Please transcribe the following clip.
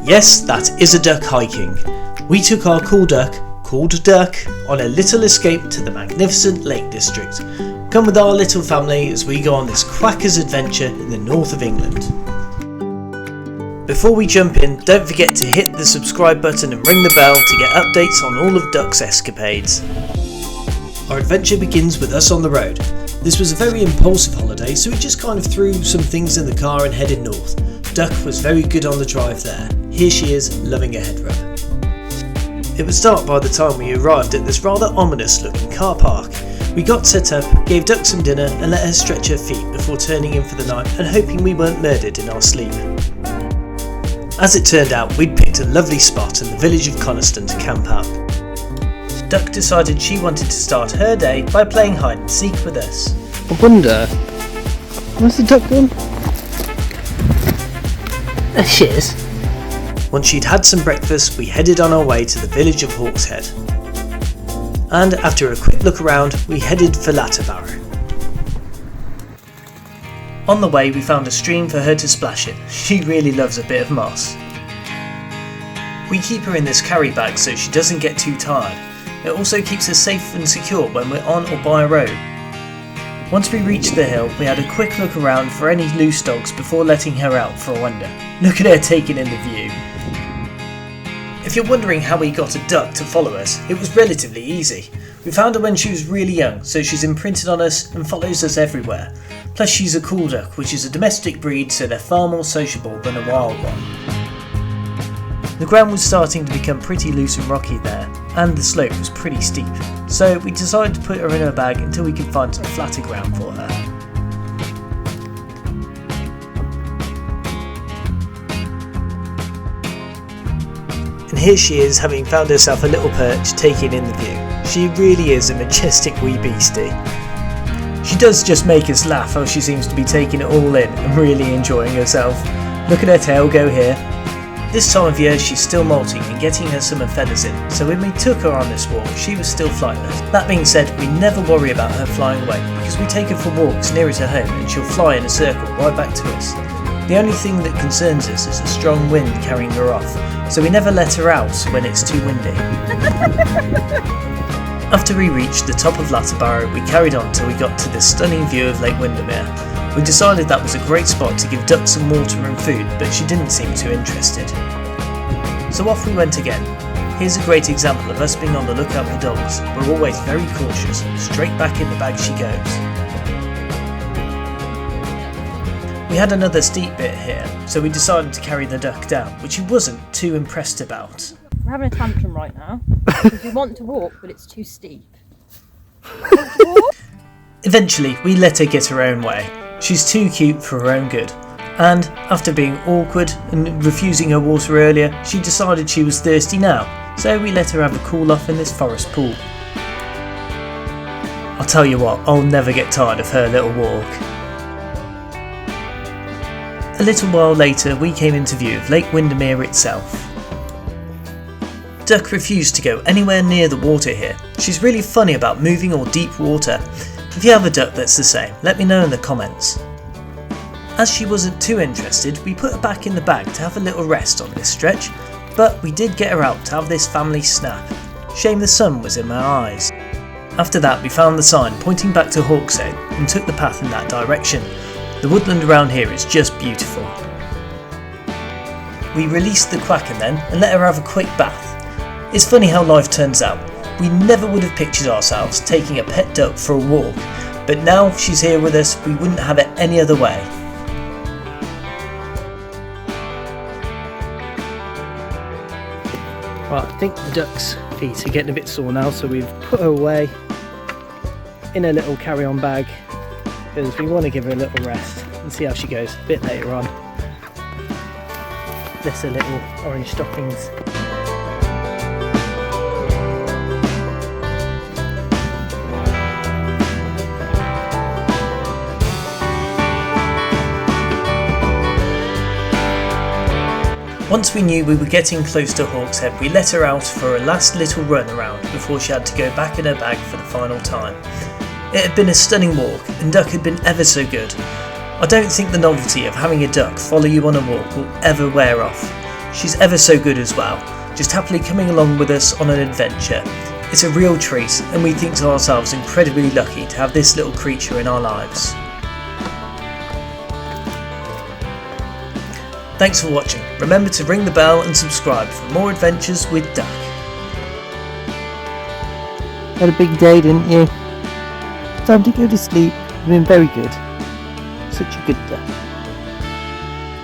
Yes, that is a duck hiking. We took our cool duck, called Duck, on a little escape to the magnificent Lake District. Come with our little family as we go on this quacker's adventure in the north of England. Before we jump in, don't forget to hit the subscribe button and ring the bell to get updates on all of Duck's escapades. Our adventure begins with us on the road. This was a very impulsive holiday, so we just kind of threw some things in the car and headed north. Duck was very good on the drive there. Here she is, loving a head rub. It was dark by the time we arrived at this rather ominous looking car park. We got set up, gave Duck some dinner and let her stretch her feet before turning in for the night and hoping we weren't murdered in our sleep. As it turned out, we'd picked a lovely spot in the village of Coniston to camp out. Duck decided she wanted to start her day by playing hide and seek with us. I wonder, where's the duck gone? There she is. Once she'd had some breakfast, we headed on our way to the village of Hawkshead. And after a quick look around, we headed for Latterbarrow. On the way, we found a stream for her to splash in. She really loves a bit of moss. We keep her in this carry bag so she doesn't get too tired. It also keeps her safe and secure when we're on or by a road. Once we reached the hill, we had a quick look around for any loose dogs before letting her out for a wander. Look at her taking in the view. If you're wondering how we got a duck to follow us, it was relatively easy. We found her when she was really young, so she's imprinted on us and follows us everywhere. Plus she's a cool duck, which is a domestic breed, so they're far more sociable than a wild one. The ground was starting to become pretty loose and rocky there, and the slope was pretty steep, so we decided to put her in her bag until we could find some flatter ground for her. And here she is, having found herself a little perch, taking in the view. She really is a majestic wee beastie. She does just make us laugh how she seems to be taking it all in and really enjoying herself. Look at her tail go here. This time of year she's still molting and getting her summer feathers in, so when we took her on this walk she was still flightless. That being said, we never worry about her flying away because we take her for walks nearer to home and she'll fly in a circle right back to us. The only thing that concerns us is a strong wind carrying her off, so we never let her out when it's too windy. After we reached the top of Latterbarrow, we carried on till we got to this stunning view of Lake Windermere. We decided that was a great spot to give Duck some water and food, but she didn't seem too interested. So off we went again. Here's a great example of us being on the lookout for dogs. We're always very cautious. Straight back in the bag she goes. We had another steep bit here, so we decided to carry the duck down, which he wasn't too impressed about. We're having a tantrum right now because we want to walk, but it's too steep. Eventually, we let her get her own way. She's too cute for her own good. And after being awkward and refusing her water earlier, she decided she was thirsty now, so we let her have a cool off in this forest pool. I'll tell you what, I'll never get tired of her little walk. A little while later, we came into view of Lake Windermere itself. Duck refused to go anywhere near the water here. She's really funny about moving or deep water. If you have a duck that's the same, let me know in the comments. As she wasn't too interested, we put her back in the bag to have a little rest on this stretch, but we did get her out to have this family snap. Shame the sun was in my eyes. After that we found the sign pointing back to Hawkshead and took the path in that direction. The woodland around here is just beautiful. We released the quacker then and let her have a quick bath. It's funny how life turns out. We never would have pictured ourselves taking a pet duck for a walk, but now she's here with us, we wouldn't have it any other way. Right, I think the duck's feet are getting a bit sore now, so we've put her away in a little carry-on bag because we want to give her a little rest and see how she goes a bit later on. Bless her little orange stockings. Once we knew we were getting close to Hawkshead, we let her out for a last little run around before she had to go back in her bag for the final time. It had been a stunning walk and Duck had been ever so good. I don't think the novelty of having a duck follow you on a walk will ever wear off. She's ever so good as well, just happily coming along with us on an adventure. It's a real treat, and we think to ourselves incredibly lucky to have this little creature in our lives. Thanks for watching. Remember to ring the bell and subscribe for more adventures with Duck. Had a big day, didn't you? Time to go to sleep. You've been very good. Such a good duck.